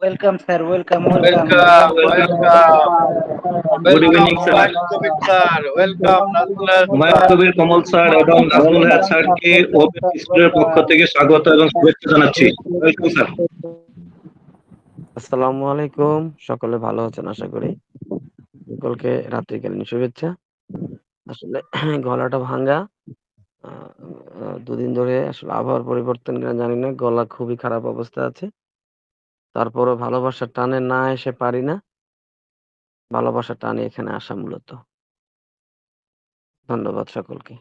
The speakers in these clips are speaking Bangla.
Welcome, sir. Welcome, welcome. Welcome, welcome, Good evening, welcome, sir. Humayun Kabir sir. Welcome, Nazmul Humayun sir. কবির কমল স্যার এবং নাজমুল হায়াত স্যারকে ওপেন স্কুলের পক্ষ থেকে স্বাগত এবং শুভেচ্ছা জানাচ্ছি। Welcome sir. আসসালামু আলাইকুম। সকলে ভালো আছেন আশা করি। সকলকে রাত্রিকালীন শুভেচ্ছা। আসলে গলাটা ভাঙ্গা। আ আ ২ দিন ধরে আসলে আবহাওয়ার পরিবর্তন কেন জানি না। গলা খুবই খারাপ অবস্থায় আছে। তারপরও ভালোবাসার টানে না এসে পারি না। ভালোবাসার টানে এখানে আসা মূলত। ধন্যবাদ সকলকে।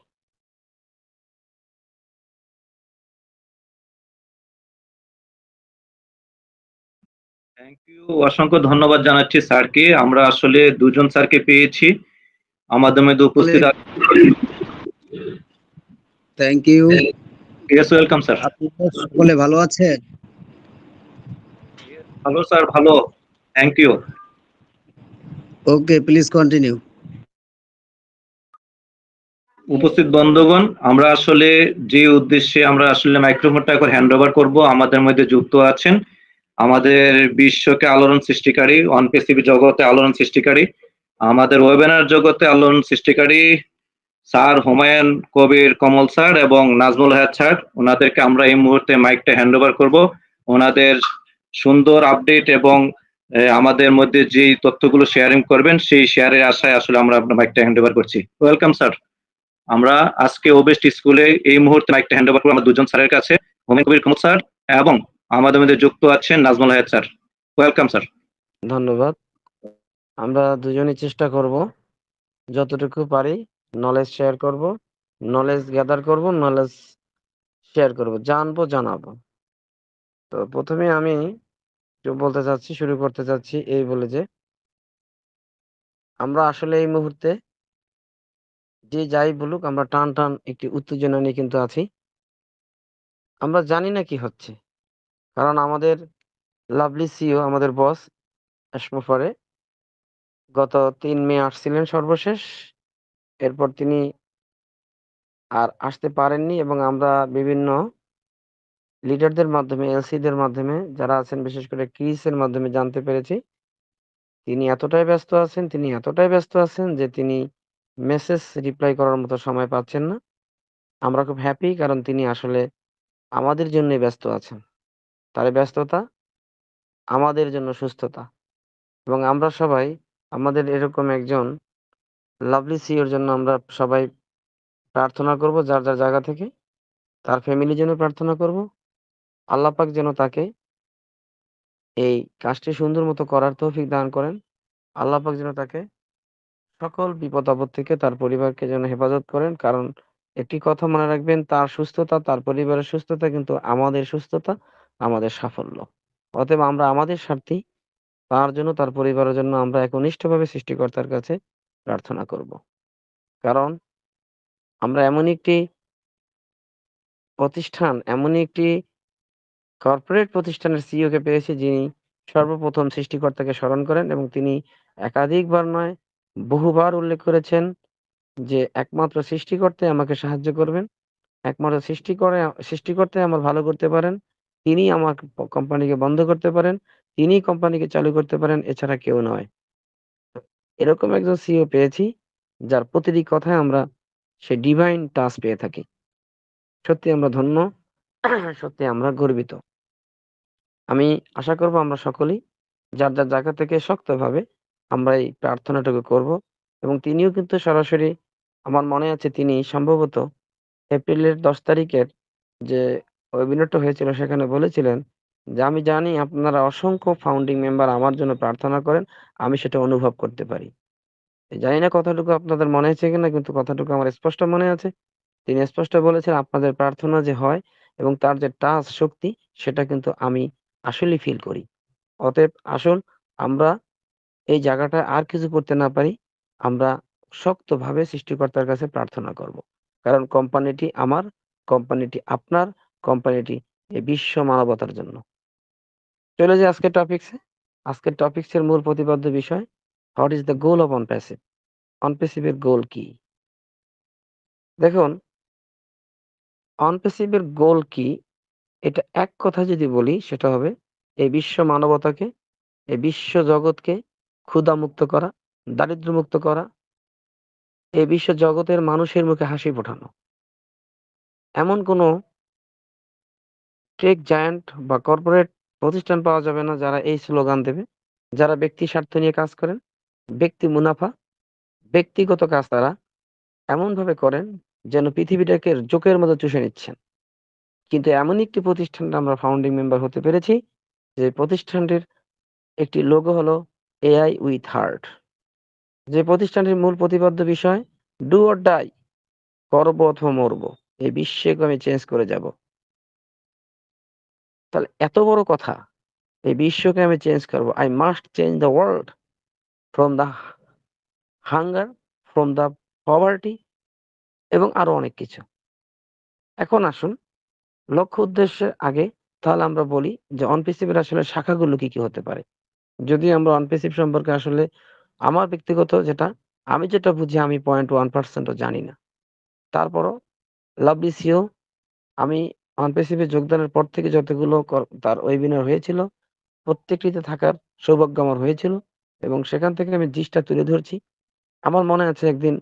Thank you. অসংখ্য ধন্যবাদ জানাচ্ছি স্যারকে। আমরা আসলে ২ জন স্যারকে পেয়েছি। আমাদের মধ্যে উপস্থিত thank you. Yes, welcome sir. আপনারা সকলে ভালো আছেন? ভালো স্যার, ভালো। Thank you. Okay, please continue. উপস্থিত বন্ধুগণ, আমরা আসলে যে উদ্দেশ্যে আমরা আসলে মাইক্রোফোনটা এখন হ্যান্ড ওভার করবো, আমাদের মধ্যে যুক্ত আছেন আমাদের বিশ্বকে আলোড়ন সৃষ্টিকারী, অন পৃথিবী জগতে আলোড়ন সৃষ্টিকারী, আমাদের ওয়েবিনার জগতে আলোড়ন সৃষ্টিকারী স্যার হুমায়ুন কবির কমল স্যার এবং নাজমুল হায়াত স্যার। ওনাদেরকে আমরা এই মুহূর্তে মাইকটা হ্যান্ড ওভার করবো। ওনাদের সুন্দর আপডেট এবং আমাদের মধ্যে যেই তথ্যগুলো শেয়ারিং করবেন সেই শেয়ারের আশায় আসলে আমরা আপনার মাইকটা হ্যান্ড ওভার করছি। Welcome sir. আমরা আজকে ওবেস্ট স্কুলে এই মুহূর্তে মাইকটা হ্যান্ড ওভার করবো আমরা ২ জন স্যারের কাছে, হুমায়ুন কবির কমল স্যার এবং আমাদের মধ্যে যুক্ত আছেন নাজমুল হায়াত স্যার। Welcome sir. ধন্যবাদ। আমরা দুজনেই চেষ্টা করব যতটুকু পারি নলেজ শেয়ার করব, নলেজ গ্যাদার করব, নলেজ শেয়ার করব, জানবো, জানাবো। তো ১ম এ আমি বলতে চাচ্ছি, শুরু করতে চাচ্ছি এই বলে যে আমরা আসলে এই মুহূর্তে যে যাই বলুক আমরা টান একটি উত্তেজনা নিয়ে কিন্তু আছি। আমরা জানি না কি হচ্ছে। কারণ আমাদের লাভলি সিইও আমাদের বস এসমফারে গত ৩ মে আসছিলেন সর্বশেষ। এরপর তিনি আর আসতে পারেননি এবং আমরা বিভিন্ন লিডারদের মাধ্যমে, এলসিদের মাধ্যমে যারা আছেন বিশেষ করে ক্রিসের মাধ্যমে জানতে পেরেছি তিনি এতটাই ব্যস্ত আছেন যে তিনি মেসেজ রিপ্লাই করার মতো সময় পাচ্ছেন না। আমরা খুব হ্যাপি কারণ তিনি আসলে আমাদের জন্যই ব্যস্ত আছেন। তার এই ব্যস্ততা আমাদের জন্য সুস্থতা এবং আমরা সবাই আমাদের এরকম একজন লাভলি সিইওর জন্য আমরা সবাই প্রার্থনা করব যার জায়গা থেকে। তার ফ্যামিলির জন্য প্রার্থনা করব। আল্লাহ পাক যেন তাকে এই কাজটি সুন্দর মতো করার তৌফিক দান করেন। আল্লাহ পাক যেন তাকে সকল বিপদ-আপদ থেকে তার পরিবারকে যেন হেফাজত করেন। কারণ একটি কথা মনে রাখবেন, তার সুস্থতা, তার পরিবারের সুস্থতা কিন্তু আমাদের সুস্থতা, আমাদের সাফল্য। অতএব আমরা আমাদের স্বার্থেই তার জন্য, তার পরিবারের জন্য আমরা একনিষ্ঠভাবে সৃষ্টিকর্তার কাছে প্রার্থনা করব। কারণ আমরা এমন একটি প্রতিষ্ঠান, এমনই একটি কর্পোরেট প্রতিষ্ঠানের সিইওকে পেয়েছি যিনি সর্বপ্রথম সৃষ্টিকর্তাকে স্মরণ করেন এবং তিনি একাধিকবার নয়, বহুবার উল্লেখ করেছেন যে একমাত্র সৃষ্টিকর্তাই আমাকে সাহায্য করবেন। একমাত্র সৃষ্টিকর্তাই আমার ভালো করতে পারেন। তিনিই আমার কোম্পানিকে বন্ধ করতে পারেন। তিনিই কোম্পানিকে চালু করতে পারেন, এছাড়া কেউ নয়। এরকম একজন সিইও পেয়েছি, যার প্রতিটি কথায় আমরা সেই ডিভাইন টাচ পেয়ে থাকি। সত্যি আমরা ধন্য, সত্যি আমরা গর্বিত। আমি আশা করব আমরা সকলেই যার জায়গা থেকে শক্তভাবে আমরা এই প্রার্থনাটুকু করব এবং তিনিও কিন্তু সরাসরি আমার মনে আছে তিনি সম্ভবত এপ্রিলের ১০ তারিখের যে ওয়েবিনারটা হয়েছিল সেখানে বলেছিলেন যে, "আমি জানি আপনারা অসংখ্য ফাউন্ডিং মেম্বার আমার জন্য প্রার্থনা করেন। আমি সেটা অনুভব করতে পারি।" জানি না কথাটুকু আপনাদের মনে আছে কিনা কিন্তু কথাটুকু আমার স্পষ্ট মনে আছে। তিনি স্পষ্ট বলেছেন, "আপনাদের প্রার্থনা যে হয় এবং তার যে টাচ শক্তি সেটা কিন্তু আমি আসলেই ফিল করি।" অতএব আসুন আমরা এই জায়গাটায় আর কিছু করতে না পারি। আমরা শক্তভাবে সৃষ্টিকর্তার কাছে প্রার্থনা করব। কারণ কোম্পানিটি আমার, কোম্পানিটি আপনার, কোম্পানিটি এই বিশ্ব মানবতার জন্য। চলে যাই আজকের টপিকসে। আজকের টপিকসের মূল প্রতিপাদ্য বিষয়, what is the goal of on passive? অনপ্যাসিভের গোল কি? দেখুন, অনপ্যাসিভের গোল কি? এটা এক কথায় যদি বলি সেটা হবে এই বিশ্ব মানবতাকে, এই বিশ্ব জগৎকে ক্ষুধামুক্ত করা, দারিদ্র্যমুক্ত করা, এই বিশ্ব জগতের মানুষের মুখে হাসি ফোটানো। এমন কোনো টেক জায়ান্ট বা কর্পোরেট প্রতিষ্ঠান পাওয়া যাবে না যারা এই স্লোগান দেবে, যারা ব্যক্তি স্বার্থ নিয়ে কাজ করেন, ব্যক্তি মুনাফা, ব্যক্তিগত কাজ তারা এমনভাবে করেন যেন পৃথিবীটাকে জোকের মতো চুষে নিচ্ছেন। কিন্তু এমন একটি প্রতিষ্ঠানে আমরা ফাউন্ডিং মেম্বার হতে পেরেছি যে প্রতিষ্ঠানটির একটি লোগো হলো এআই উইথ হার্ট। যে প্রতিষ্ঠানটির মূল প্রতিপাদ্য বিষয় ডু অর ডাই, করবো অথবা মরবো, এই বিশ্বকে আমি চেঞ্জ করে যাব। তাহলে এত বড় কথা, এই বিশ্বকে আমি চেঞ্জ করবো, I must change the world from the hunger, from the poverty এবং আরো অনেক কিছু। এখন আসুন লক্ষ্য উদ্দেশ্যের আগে তাহলে আমরা বলি যে অনপিসিভের আসলে শাখাগুলো কি কি হতে পারে। যদি আমরা অনপিসিভ সম্পর্কে আসলে আমার ব্যক্তিগত আমি যেটা বুঝি আমি 0.1% জানি না। তারপরও লাভলি সিও আমি অনপিসিভে যোগদানের পর থেকে যতগুলো তার ওয়েবিনার হয়েছিল প্রত্যেকটিতে থাকার সৌভাগ্য আমার হয়েছিল এবং সেখান থেকে আমি জিনিসটা তুলে ধরছি। আমার মনে আছে একদিন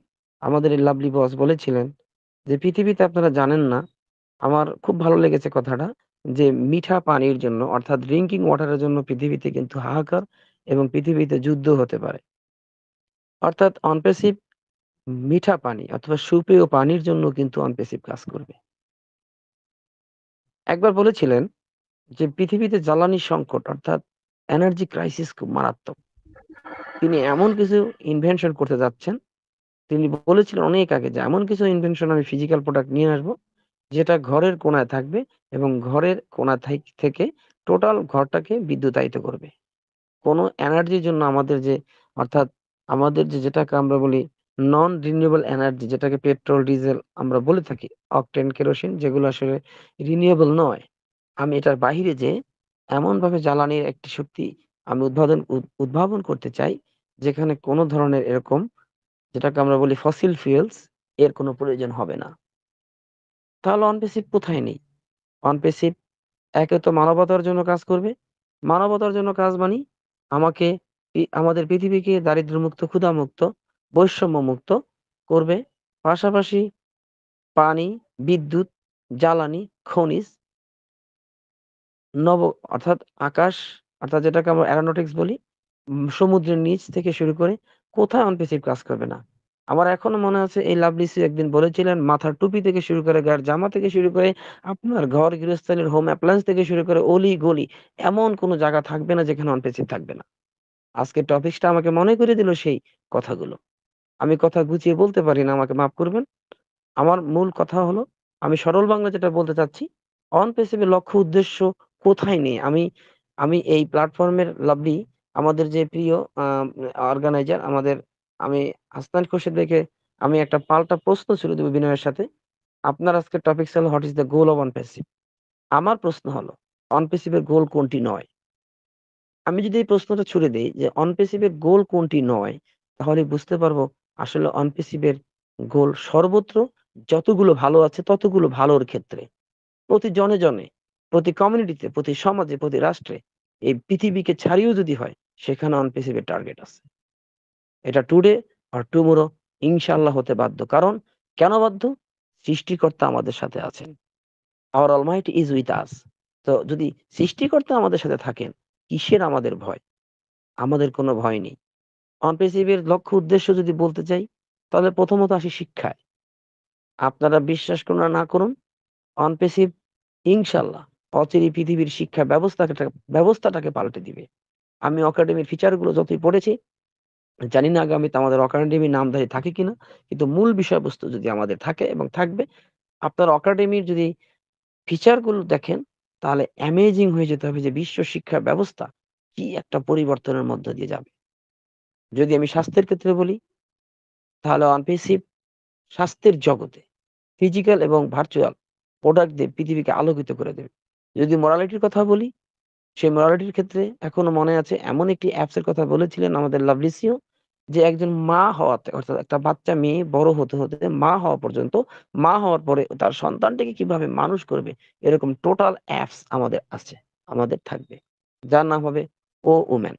আমাদের এই লাভলি বস বলেছিলেন যে পৃথিবীতে আপনারা জানেন না, আমার খুব ভালো লেগেছে কথাটা, যে মিঠা পানির জন্য অর্থাৎ ড্রিঙ্কিং ওয়াটারের জন্য পৃথিবীতে কিন্তু হাহাকার এবং পৃথিবীতে যুদ্ধ হতে পারে। অর্থাৎ অনপেসিভ মিঠা পানি অথবা সুপেয় পানির জন্য কিন্তু অনপেসিভ কাজ করবে। একবার বলেছিলেন যে পৃথিবীতে জ্বালানি সংকট অর্থাৎ এনার্জি ক্রাইসিস খুব মারাত্মক। তিনি এমন কিছু ইনভেনশন করতে যাচ্ছেন, তিনি বলেছিলেন অনেক আগে যে এমন কিছু ইনভেনশন আমি ফিজিক্যাল প্রোডাক্ট নিয়ে আসবো যেটা ঘরের কোণায় থাকবে এবং ঘরের কোণা থেকে টোটাল ঘরটাকে বিদ্যুতায়িত করবে। কোনো এনার্জির জন্য অর্থাৎ আমাদের যেটাকে আমরা বলি নন রিনিউয়েবল এনার্জি, যেটাকে পেট্রোল ডিজেল আমরা বলে থাকি, অকটেন কেরোসিন, যেগুলো আসলে রিনিউয়েবল নয়। আমি এটার বাহিরে যে এমনভাবে জ্বালানির একটি শক্তি আমি উদ্ভাবন করতে চাই যেখানে কোনো ধরনের এরকম যেটাকে আমরা বলি ফসিল ফুয়েলস এর কোনো প্রয়োজন হবে না। তাহলে অনপেসিভ কোথায় নেই? অনপেসিভ একে তো মানবতার জন্য কাজ করবে। মানবতার জন্য কাজ মানি আমাকে আমাদের পৃথিবীকে দারিদ্র্যমুক্ত, ক্ষুধামুক্ত, বৈষম্যমুক্ত করবে। পাশাপাশি পানি, বিদ্যুৎ, জ্বালানি, খনিজ, অর্থাৎ আকাশ, অর্থাৎ যেটাকে আমরা অ্যারোনটিক্স বলি, সমুদ্রের নিচ থেকে শুরু করে কোথায় অনপেসিভ কাজ করবে না। আমার এখনো মনে আছে এই লাভলি সি একদিন বলেছিলেন মাথার টুপি থেকে শুরু করে গায়ের জামা থেকে শুরু করে আপনার ঘর গৃহস্থালির হোম অ্যাপ্লায়েন্স থেকে শুরু করে অলি গলি এমন কোনো জায়গা থাকবে না যেখানে অনপেসিভ থাকবে না। আজকের টপিকসটা আমাকে মনে করে দিল সেই কথাগুলো। আমি কথা গুছিয়ে বলতে পারি না, আমাকে মাফ করবেন। আমার মূল কথা হলো আমি সরল বাংলা যেটা বলতে চাচ্ছি, অনপেসিভের লক্ষ্য উদ্দেশ্য কোথায় নেই। আমি আমি এই প্ল্যাটফর্মের লাভলি আমাদের যে প্রিয় অর্গানাইজার আমি হাসনান খোরশেদ ভাইকে আমি একটা পাল্টা প্রশ্ন ছিল দেব বিনয়ের সাথে। আপনার আজকে টপিক হলো what is the goal of Onpassive. আমার প্রশ্ন হলো অনপেসিভের গোল কোনটি নয়? আমি যদি এই প্রশ্নটা ছুড়ে দেই যে অনপেসিভের গোল কোনটি নয়, তাহলে বুঝতে পারবো আসলে অনপেসিভের গোল সর্বত্র যতগুলো ভালো আছে ততগুলো ভালোর ক্ষেত্রে প্রতি জনে জনে, প্রতি কমিউনিটিতে, প্রতি সমাজে, প্রতি রাষ্ট্রে, এই পৃথিবীকে ছাড়িয়েও যদি হয় সেখানে অনপেসিভের টার্গেট আছে। এটা টুডে আর টুমোরো ইনশাআল্লাহ হতে বাধ্য। কারণ কেন বাধ্য? সৃষ্টিকর্তা আমাদের সাথে আছেন। Hour Almighty is with us. তো যদি সৃষ্টিকর্তা আমাদের সাথে থাকেন, কিসের আমাদের ভয়? আমাদের কোনো ভয় নেই। অনপেসিভের লক্ষ্য উদ্দেশ্য যদি বলতে চাই, তাহলে প্রথমত আসি শিক্ষায়। আপনারা বিশ্বাস করুন আর না করুন, অনপেসিভ ইনশাআল্লাহ অচিরেই পৃথিবীর শিক্ষা ব্যবস্থাটাকে পাল্টে দিবে। আমি একাডেমির ফিচারগুলো যতই পড়েছি, জানি না আগামীতে আমাদের একাডেমির নামধারী থাকে কিনা, কিন্তু মূল বিষয়বস্তু যদি আমাদের থাকে এবং থাকবে, আপনার একাডেমির যদি ফিচারগুলো দেখেন তাহলে অ্যামেজিং হয়ে যেতে হবে যে বিশ্ব শিক্ষা ব্যবস্থা কি একটা পরিবর্তনের মধ্য দিয়ে যাবে। যদি আমি স্বাস্থ্যের ক্ষেত্রে বলি, তাহলে অনপেসিভ স্বাস্থ্যের জগতে ফিজিক্যাল এবং ভার্চুয়াল প্রোডাক্ট দিয়ে পৃথিবীকে আলোকিত করে দেবে। যদি মোরালিটির কথা বলি, সেই মোরালিটির ক্ষেত্রে এখনো মনে আছে এমন একটি অ্যাপস এর কথা বলেছিলেন আমাদের লাভলি সিও, যে একজন মা হওয়াতে অর্থাৎ একটা বাচ্চা মেয়ে বড় হতে হতে মা হওয়া পর্যন্ত, মা হওয়ার পরে তার সন্তানটাকে কিভাবে মানুষ করবে এরকম টোটাল অ্যাপস আমাদের আছে, আমাদের থাকবে। যার নাম হবে ও উমেন।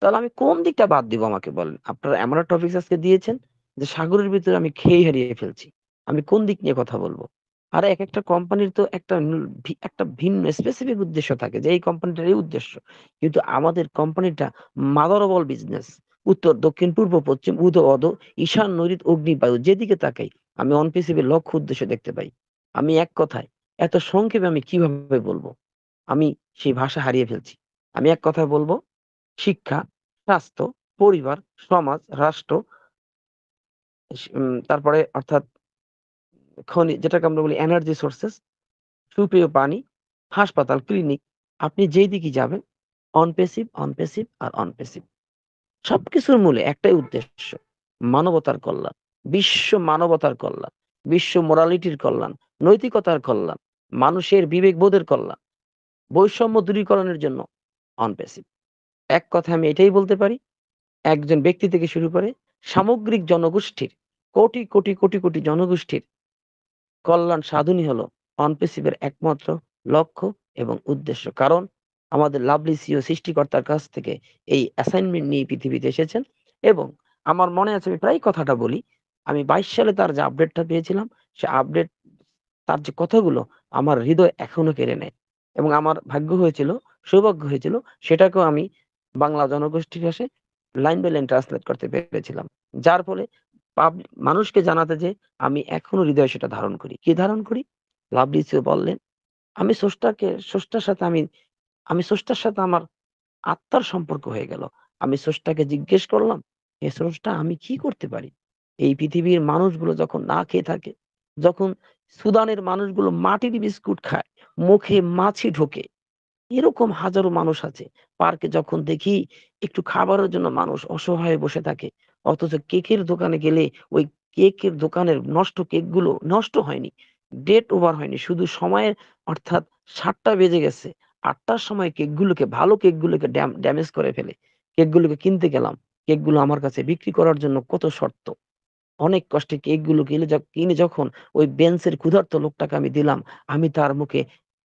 তাহলে আমি কোন দিকটা বাদ দিব আমাকে বলেন? আপনারা এমন একটা টপিক আজকে দিয়েছেন যে সাগরের ভিতরে আমি খেই হারিয়ে ফেলছি। আমি কোন দিক নিয়ে কথা বলবো? আর একেকটা কোম্পানির তো একটা ভিন্ন স্পেসিফিক উদ্দেশ্য থাকে যে এই কোম্পানিটার এই উদ্দেশ্য। কিন্তু আমাদের কোম্পানিটা মাদার অফ অল বিজনেস। উত্তর, দক্ষিণ, পূর্ব, পশ্চিম, উদ, অদ, ঈশান, নৈঋত, অগ্নি, বায়ু যেদিকে তাকাই আমি অন পেসিফিক লক্ষ্য উদ্দেশ্য দেখতে পাই। আমি এক কথায় এত সংক্ষেপে আমি কিভাবে বলবো? আমি সেই ভাষা হারিয়ে ফেলছি। আমি এক কথায় বলবো শিক্ষা, স্বাস্থ্য, পরিবার, সমাজ, রাষ্ট্র, তারপরে অর্থাৎ যেটাকে আমরা বলি এনার্জি সোর্সেস, সুপেয় পানি, হাসপাতাল, ক্লিনিক, আপনি যেই দিকে যাবেন অনপেসিভ, অনপেসিভ আর অনপেসিভ। সবকিছুর মূলে একটাই উদ্দেশ্য, মানবতার কল্যাণ, বিশ্ব মানবতার কল্যাণ, বিশ্ব মোরালিটির কল্যাণ, নৈতিকতার কল্যাণ, মানুষের বিবেকবোধের কল্যাণ, বৈষম্য দূরীকরণের জন্য অনপেসিভ। এক কথায় আমি এটাই বলতে পারি, একজন ব্যক্তি থেকে শুরু করে সামগ্রিক জনগোষ্ঠীর কোটি কোটি কোটি কোটি জনগোষ্ঠীর কল্যাণ সাধনই হলো অনপেসিভের একমাত্র লক্ষ্য এবং উদ্দেশ্য। কারণ আমাদের লাভলি সিও সৃষ্টিকর্তার কাছ থেকে এই অ্যাসাইনমেন্ট নিয়ে পৃথিবীতে এসেছেন এবং আমার মনে আছে আমি প্রায় কথাটা বলি, আমি 22 সালে তার যে আপডেটটা পেয়েছিলাম সে আপডেট তার যে কথাগুলো আমার হৃদয় এখনো কেড়ে নেয় এবং আমার ভাগ্য হয়েছিল, সৌভাগ্য হয়েছিল সেটাকেও আমি বাংলা জনগোষ্ঠীর ভাষায় লাইন বাই লাইন ট্রান্সলেট করতে পেরেছিলাম। যার ফলে মানুষকে জানাতে যে আমি এখনো হৃদয়ে সেটা ধারণ করি। কি ধারণ করি? লাভলি সিও বললেন, আমি স্রষ্টার সাথে আমি স্রষ্টার সাথে আমার আত্মার সম্পর্ক হয়ে গেল। আমি স্রষ্টাকে জিজ্ঞেস করলাম, হে স্রষ্টা আমি কি করতে পারি? এই পৃথিবীর মানুষগুলো যখন না খেয়ে থাকে, যখন সুদানের মানুষগুলো মাটির বিস্কুট খায়, মুখে মাছি ঢোকে, এরকম হাজারো মানুষ আছে। পার্কে যখন দেখি একটু খাবারের জন্য মানুষ অসহায় বসে থাকে। অথচ কেকের দোকানে গেলে ওই কেকের দোকানের নষ্ট কেকগুলো নষ্ট হয়নি। ডেট ওভার হয়নি। শুধু সময়ের অর্থাৎ ৭টা বেজে গেছে। ৮টার সময় কেকগুলোকে ভালো কেকগুলোকে ড্যামেজ করে ফেলে। কেকগুলোকে কিনতে গেলাম। কেকগুলো আমার কাছে বিক্রি করার জন্য কত শর্ত। অনেক কষ্টে কেকগুলো কিনে যখন ওই বেঞ্চের ক্ষুধার্ত লোকটাকে আমি দিলাম, আমি তার মুখে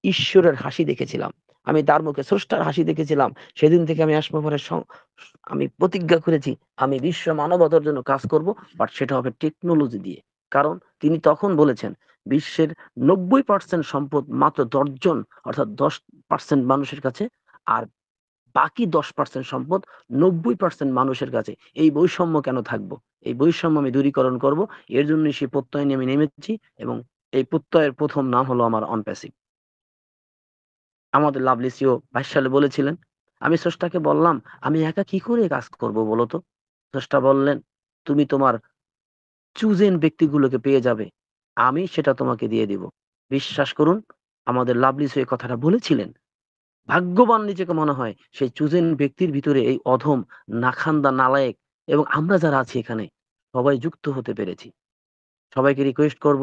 ঈশ্বরের হাসি দেখেছিলাম। আমি তার মুখে স্রষ্টার হাসি দেখেছিলাম। সেদিন থেকে আমি আসমা পরে আমি প্রতিজ্ঞা করেছি আমি বিশ্ব মানবতার জন্য কাজ করব, বাট সেটা হবে টেকনোলজি দিয়ে। কারণ তিনি তখন বলেছেন বিশ্বের ৯০% সম্পদ মাত্র ১০ জন অর্থাৎ ১০% মানুষের কাছে আর বাকি ১০% সম্পদ ৯০% মানুষের কাছে। এই বৈষম্য কেন থাকবো? এই বৈষম্য আমি দূরীকরণ করব। এর জন্যই সেই প্রত্যয় নিয়ে আমি নেমেছি এবং এই প্রত্যয়ের ১ম নাম হলো আমার অনপ্যাসিভ। আমাদের লাভলি সিও ২২ সালে বলেছিলেন, আমি স্রষ্টাকে বললাম, "আমি একা কি করে কাজ করব বলো তো?" স্রষ্টা বললেন, "তুমি তোমার চুজেন ব্যক্তিগুলোকে পেয়ে যাবে। আমি সেটা তোমাকে দিয়ে দিব।" বিশ্বাস করুন, আমাদের লাভলি সিও এই কথাটা বলেছিলেন। ভাগ্যবান নিজেকে মনে হয় সেই চুজেন ব্যক্তির ভিতরে এই অধম, নাখান্দা, নালায়েক এবং আমরা যারা আছি এখানে সবাই যুক্ত হতে পেরেছি। সবাইকে রিকোয়েস্ট করব,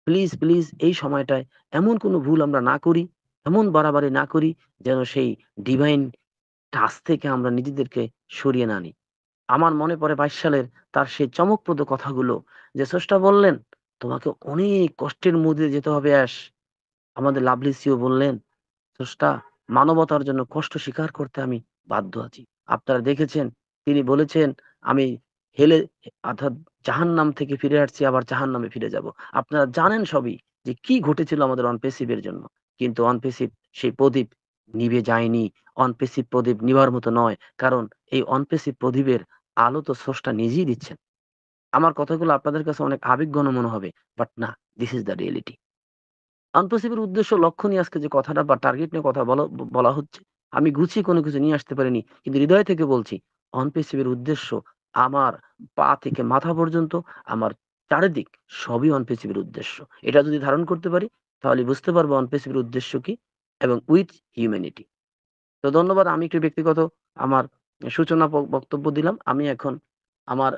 প্লিজ, প্লিজ এই সময়টায় এমন কোনো ভুল আমরা না করি, এমন বাড়াবাড়ি না করি যেন সেই ডিভাইন টাচ থেকে আমরা নিজেদেরকে সরিয়ে না নিই। আমার মনে পড়ে ২২ সালের তার সেই চমকপ্রদ কথাগুলো যে স্রষ্টা বললেন, "তোমাকে অনেক কষ্টের মধ্যে দিয়ে যেতে হবে অ্যাশ।" আমাদের লাভলি সিও বললেন, স্রষ্টা মানবতার জন্য কষ্ট স্বীকার করতে আমি বাধ্য আছি। আপনারা দেখেছেন তিনি বলেছেন, "আমি হেলে অর্থাৎ জাহান্নাম থেকে ফিরে আসছি আবার জাহান্নামে ফিরে যাব।" আপনারা জানেন সবই যে কি ঘটেছিল আমাদের অনপেসিভ এর জন্য। কিন্তু অনপেসিভ সেই প্রদীপ নিভে যায়নি। অনপেসিভ প্রদীপ নিভার মতো নয়। কারণ এই অনপেসিভ প্রদীপের আলো তো স্রষ্টা নিজেই দিচ্ছেন। আমার কথাগুলো আপনাদের কাছে অনেক আবেগঘন মনে হবে। বাট না, দিস ইস দ্য রিয়ালিটি। আনপ্রসিভের উদ্দেশ্য লক্ষ্য নিয়ে আজকে যে কথাটা বা টার্গেট নিয়ে কথা বলা হচ্ছে, আমি গুছিয়ে কোনো কিছু নিয়ে আসতে পারিনি। কিন্তু হৃদয় থেকে বলছি, অনপেসিভের উদ্দেশ্য আমার পা থেকে মাথা পর্যন্ত আমার চারিদিক সবই অনপেসিভের উদ্দেশ্য। এটা যদি ধারণ করতে পারি তাহলে বুঝতে পারবো অনপেসিভের উদ্দেশ্য কি এবং উইথ হিউম্যানিটি। তো ধন্যবাদ। আমি একটু ব্যক্তিগত আমার সূচনা বক্তব্য দিলাম। আমি এখন আমার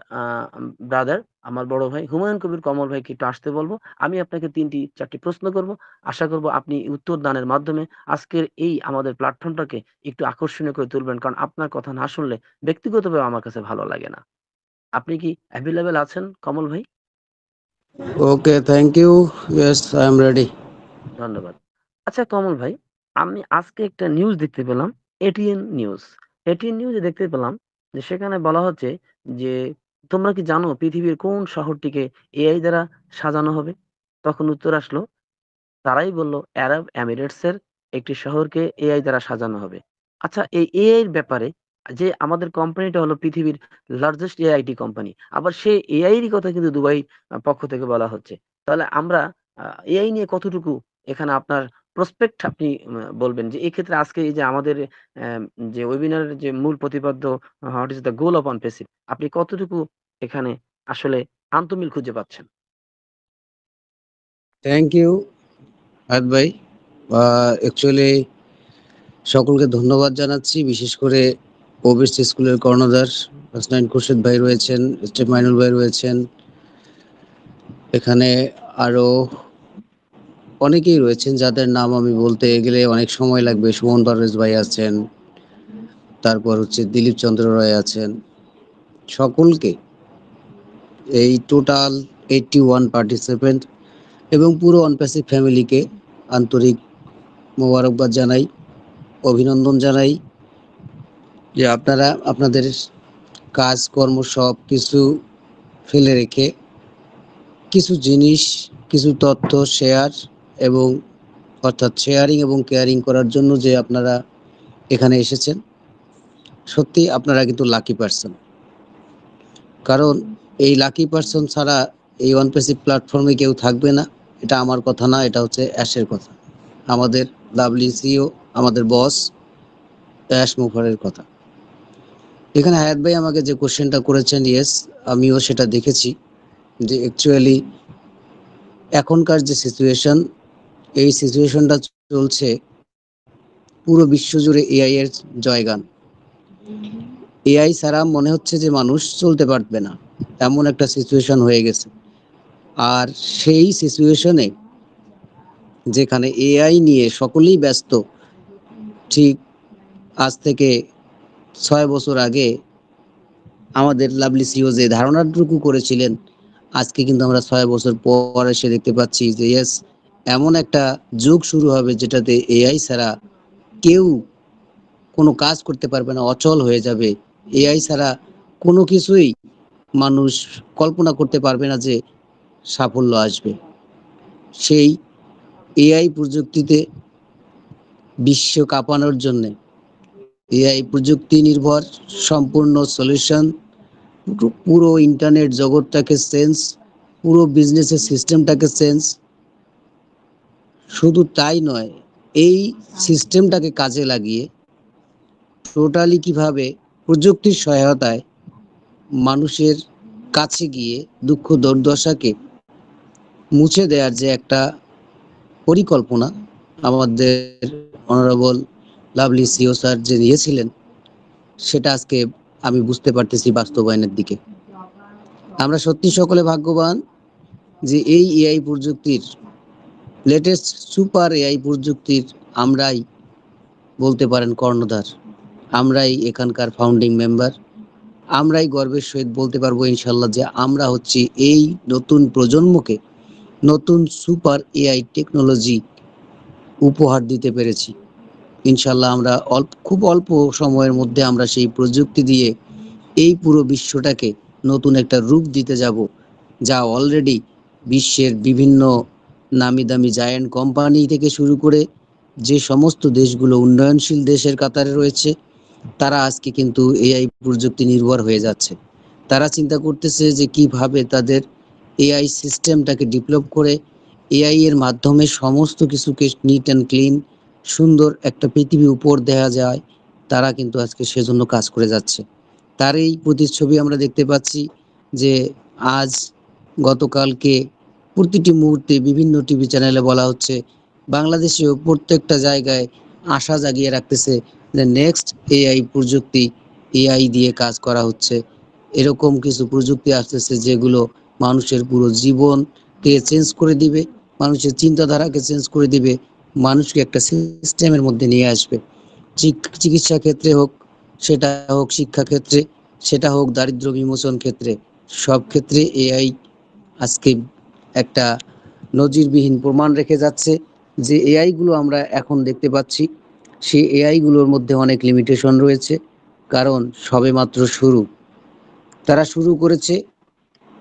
ব্রাদার, আমার বড় ভাই হুমায়ুন কবির কমল ভাইকে একটু আসতে বলব। আমি আপনাকে ৩টি-৪টি প্রশ্ন করব। আশা করব আপনি উত্তর দানের মাধ্যমে আজকের এই আমাদের প্ল্যাটফর্মটাকে একটু আকর্ষণীয় করে তুলবেন। কারণ আপনার কথা না শুনলে ব্যক্তিগতভাবে আমার কাছে ভালো লাগে না। আপনি কি এভেইলেবল আছেন কমল ভাই? Okay, thank you. Yes, I am ready. ধন্যবাদ। আচ্ছা কমল ভাই, আমি আজকে একটা নিউজ দেখতে পেলাম, এটিএন নিউজ। এটিএন নিউজে দেখতে পেলাম যে সেখানে বলা হচ্ছে যে, "তোমরা কি জানো পৃথিবীর কোন শহরটিকে এআই দ্বারা সাজানো হবে?" তখন উত্তর আসলো, তারাই বলল আরব এমিরেটসের একটি শহরকে এআই দ্বারা সাজানো হবে। আচ্ছা, এই এআই এর ব্যাপারে যে আমাদের কোম্পানিটা হলো পৃথিবীর লার্জেস্ট এআইটি কোম্পানি। আবার সেই এআই এরই কথা কিন্তু দুবাই পক্ষ থেকে বলা হচ্ছে। তাহলে আমরা এআই নিয়ে কতটুকু এখানে আপনার প্রসপেক্ট আপনি বলবেন যে এক্ষেত্রে আজকে এই যে আমাদের অ্যাম যে ওয়েবিনারের যে মূল প্রতিপাদ্য what is the goal of Onpassive, আপনি কতটুকু এখানে আসলে আন্তমিল খুঁজে পাচ্ছেন? থ্যাংক ইউ হায়াত ভাই। অ্যাকচুয়ালি সকলকে ধন্যবাদ জানাচ্ছি, বিশেষ করে ওবিসি স্কুলের কর্ণধার হাসনাইন খুরশেদ ভাই রয়েছেন, স্টেপ মাইনুল ভাই রয়েছেন, এখানে আরো অনেকেই রয়েছেন যাদের নাম আমি বলতে গেলে অনেক সময় লাগবে। সুমন পারভেজ ভাই আছেন, তারপর হচ্ছে দিলীপ চন্দ্র রায় আছেন। সকলকে, এই টোটাল 81 পার্টিসিপেন্ট এবং পুরো অনপ্যাসিভ ফ্যামিলিকে আন্তরিক মোবারকবাদ জানাই, অভিনন্দন জানাই যে আপনারা আপনাদের কাজকর্ম সব কিছু ফেলে রেখে কিছু জিনিস, কিছু তথ্য শেয়ার এবং অর্থাৎ শেয়ারিং এবং কেয়ারিং করার জন্য যে আপনারা এখানে এসেছেন, সত্যি আপনারা কিন্তু লাকি পারসন। কারণ এই লাকি পারসন ছাড়া এই অনপ্যাসিভ প্ল্যাটফর্মে কেউ থাকবে না। এটা আমার কথা না, এটা হচ্ছে অ্যাশের কথা, আমাদের লাভলি সিও, আমাদের বস অ্যাশ মুফারের কথা। এখানে হায়াত ভাই আমাকে যে কোশ্চেনটা করেছেন, ইয়েস, আমিও সেটা দেখেছি যে অ্যাকচুয়ালি এখনকার যে সিচুয়েশন, এই সিচুয়েশনটা চলছে পুরো বিশ্বজুড়ে এআই এর জয়গান। এআই ছাড়া মনে হচ্ছে যে মানুষ চলতে পারবে না, এমন একটা সিচুয়েশন হয়ে গেছে। আর সেই সিচুয়েশনে যেখানে এআই নিয়ে সকলেই ব্যস্ত, ঠিক আজ থেকে 6 বছর আগে আমাদের লাভলি সিও যে ধারণাটুকু করেছিলেন, আজকে কিন্তু আমরা 6 বছর পর এসে দেখতে পাচ্ছি যে ইয়েস, এমন একটা যুগ শুরু হবে যেটাতে এআই ছাড়া কেউ কোনো কাজ করতে পারবে না, অচল হয়ে যাবে। এআই ছাড়া কোনো কিছুই মানুষ কল্পনা করতে পারবে না যে সাফল্য আসবে। সেই এআই প্রযুক্তিতে বিশ্ব কাঁপানোর জন্যে এআই প্রযুক্তি নির্ভর সম্পূর্ণ সলিউশন, পুরো ইন্টারনেট জগৎটাকে চেঞ্জ, পুরো বিজনেসের সিস্টেমটাকে চেঞ্জ। শুধু তাই নয়, এই সিস্টেমটাকে কাজে লাগিয়ে টোটালি কিভাবে প্রযুক্তির সহায়তায় মানুষের কাছে গিয়ে দুঃখ দুর্দশাকে মুছে দেওয়ার যে একটা পরিকল্পনা আমাদের অনারেবল লাভলি সিও স্যার যে নিয়েছিলেন, সেটা আজকে আমি বুঝতে পারতেছি বাস্তবায়নের দিকে। আমরা সত্যি সকলে ভাগ্যবান যে এই এআই প্রযুক্তির, লেটেস্ট সুপার এআই প্রযুক্তির আমরাই বলতে পারেন কর্ণধার, আমরাই এখানকার ফাউন্ডিং মেম্বার। আমরাই গর্বের সহিত বলতে পারবো ইনশাল্লাহ যে আমরা হচ্ছি এই নতুন প্রজন্মকে নতুন সুপার এআই টেকনোলজি উপহার দিতে পেরেছি। ইনশাল্লাহ আমরা খুব অল্প সময়ের মধ্যে আমরা সেই প্রযুক্তি দিয়ে এই পুরো বিশ্বটাকে নতুন একটা রূপ দিতে যাব, যা অলরেডি বিশ্বের বিভিন্ন নামি দামি জায়ান্ট কোম্পানি থেকে শুরু করে যে সমস্ত দেশগুলো উন্নয়নশীল দেশের কাতারে রয়েছে, তারা আজকে কিন্তু এআই প্রযুক্তি নির্ভর হয়ে যাচ্ছে। তারা চিন্তা করতেছে যে কিভাবে তাদের এআই সিস্টেমটাকে ডেভেলপ করে এআই এর মাধ্যমে সমস্ত কিছুকে নিট অ্যান্ড ক্লিন সুন্দর একটা পৃথিবী উপর দেওয়া যায়। তারা কিন্তু আজকে সেজন্য কাজ করে যাচ্ছে। তার এই প্রতিচ্ছবি আমরা দেখতে পাচ্ছি যে আজ গতকালকে প্রতিটি মুহূর্তে বিভিন্ন টিভি চ্যানেলে বলা হচ্ছে, বাংলাদেশেও প্রত্যেকটা জায়গায় আশা জাগিয়ে রাখতেছে যে নেক্সট এআই প্রযুক্তি, এআই দিয়ে কাজ করা হচ্ছে। এরকম কিছু প্রযুক্তি আসতেছে যেগুলো মানুষের পুরো জীবনকে চেঞ্জ করে দিবে, মানুষের চিন্তাধারাকে চেঞ্জ করে দিবে, মানুষকে একটা সিস্টেমের মধ্যে নিয়ে আসবে। চিকিৎসা ক্ষেত্রে হোক, সেটা হোক শিক্ষা ক্ষেত্রে, সেটা হোক দারিদ্র বিমোচন ক্ষেত্রে, সব ক্ষেত্রে এআই আজকে একটা নজিরবিহীন প্রমাণ রেখে যাচ্ছে যে এআই গুলো আমরা এখন দেখতে পাচ্ছি, সেই এআই গুলোর মধ্যে অনেক লিমিটেশন রয়েছে, কারণ সবেমাত্র শুরু। তারা শুরু করেছে,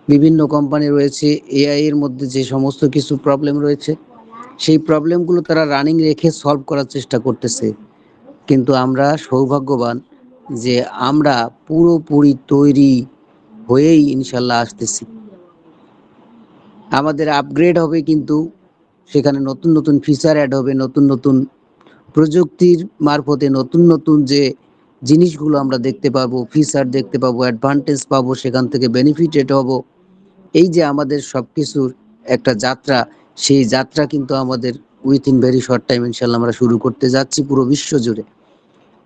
বিভিন্ন কোম্পানি রয়েছে, এআই এর মধ্যে যে সমস্ত কিছু প্রবলেম রয়েছে সেই প্রবলেমগুলো তারা রানিং রেখে সলভ করার চেষ্টা করতেছে। কিন্তু আমরা সৌভাগ্যবান যে আমরা পুরোপুরি তৈরি হয়েই ইনশাল্লাহ আসতেছি। আমাদের আপগ্রেড হবে, কিন্তু সেখানে নতুন নতুন ফিচার অ্যাড হবে, নতুন নতুন প্রযুক্তির মারফতে নতুন নতুন যে জিনিসগুলো আমরা দেখতে পাবো, ফিচার দেখতে পাবো, অ্যাডভান্টেজ পাবো, সেখান থেকে বেনিফিটেড হব। এই যে আমাদের সব কিছুর একটা যাত্রা, সেই যাত্রা কিন্তু আমাদের উইথিন ভেরি শর্ট টাইম ইনশাল্লাহ আমরা শুরু করতে যাচ্ছি পুরো বিশ্ব জুড়ে।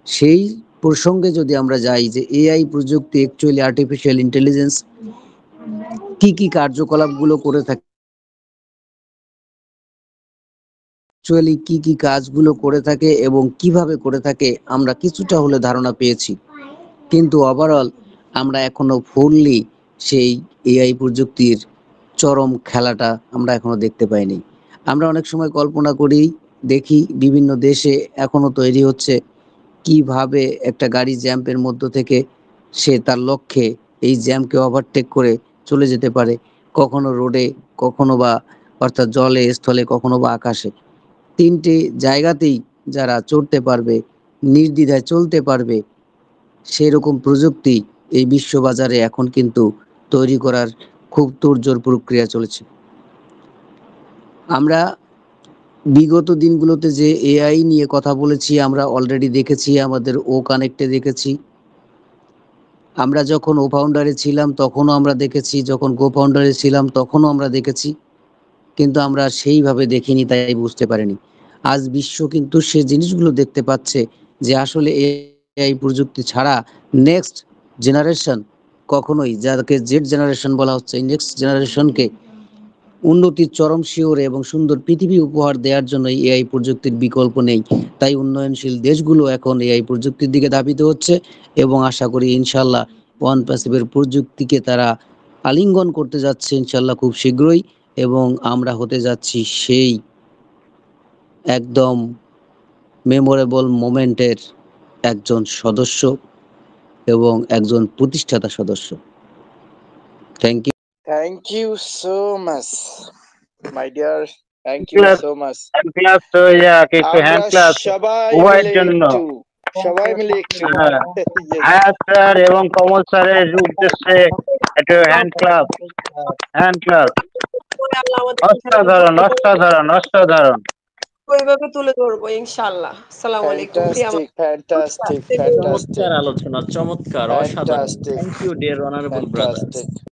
সেই প্রসঙ্গে যদি আমরা যাই যে এআই প্রযুক্তি অ্যাকচুয়ালি আর্টিফিশিয়াল ইন্টেলিজেন্স কি কি কার্যকলাপগুলো করে থাকে, অ্যাকচুয়ালি কি কি কাজগুলো করে থাকে এবং কিভাবে করে থাকে আমরা কিছুটা হলে ধারণা পেয়েছি, কিন্তু ওভারঅল আমরা এখনো ফুললি সেই এআই প্রযুক্তির চরম খেলাটা আমরা এখনো দেখতে পাইনি। আমরা অনেক সময় কল্পনা করি, দেখি বিভিন্ন দেশে এখনো তৈরি হচ্ছে কিভাবে একটা গাড়ি জ্যাম্পের মধ্য থেকে সে তার লক্ষ্যে এই জ্যামকে ওভারটেক করে চলে যেতে পারে, কখনো রোডে, কখনো বা অর্থাৎ জলে, স্থলে, কখনো বা আকাশে। তিনটে জায়গাতেই যারা চড়তে পারবে, নির্দ্বিধায় চলতে পারবে, সেরকম প্রযুক্তি এই বিশ্ববাজারে এখন কিন্তু তৈরি করার খুব তোড়জোড় প্রক্রিয়া চলেছে। আমরা বিগত দিনগুলোতে যে এআই নিয়ে কথা বলেছি, আমরা অলরেডি দেখেছি, আমাদের ও কানেক্টে দেখেছি, আমরা যখন ও ফাউন্ডারে ছিলাম তখনও আমরা দেখেছি, যখন গো ফাউন্ডারে ছিলাম তখনও আমরা দেখেছি, কিন্তু আমরা সেইভাবে দেখিনি, তাই বুঝতে পারিনি। আজ বিশ্ব কিন্তু সে জিনিসগুলো দেখতে পাচ্ছে যে আসলে এআই প্রযুক্তি ছাড়া নেক্সট জেনারেশন কখনোই, যাকে জেড জেনারেশন বলা হচ্ছে, এই নেক্সট জেনারেশনকে উন্নতির চরম শিওরে এবং সুন্দর পৃথিবী উপহার দেওয়ার জন্য এআই প্রযুক্তির বিকল্প নেই। তাই উন্নয়নশীল দেশগুলো এখন এআই প্রযুক্তির দিকে ধাবিত হচ্ছে এবং আশা করি ইনশাল্লাহ ওয়ান প্যাসিভের প্রযুক্তিকে তারা আলিঙ্গন করতে যাচ্ছে ইনশাল্লাহ খুব শীঘ্রই, এবং আমরা হতে যাচ্ছি সেই একদম মেমোরেবল মোমেন্টের একজন সদস্য এবং একজন প্রতিষ্ঠাতা সদস্য। Thank you. Thank you so much, my dear. Thank you so much. Hand class তো কিছু হ্যান্ড আমরা ক্লাস সবাই উভয়ের মিলে জন্য। একটু হ্যাঁ, Yes. আয়াত স্যার এবং কমল স্যারের উদ্দেশ্যে একটু হ্যান্ড ক্লাস, হ্যান্ড ক্লাস। অসাধারণ, অসাধারণ, অসাধারণ। ওইভাবে তুলে ধরবো ইনশাআল্লাহ। আসসালামু আলাইকুম। Fantastic. চমৎকার আলোচনা, চমৎকার, অসাধারণ। Fantastic. Thank you dear honourable brother. Fantastic.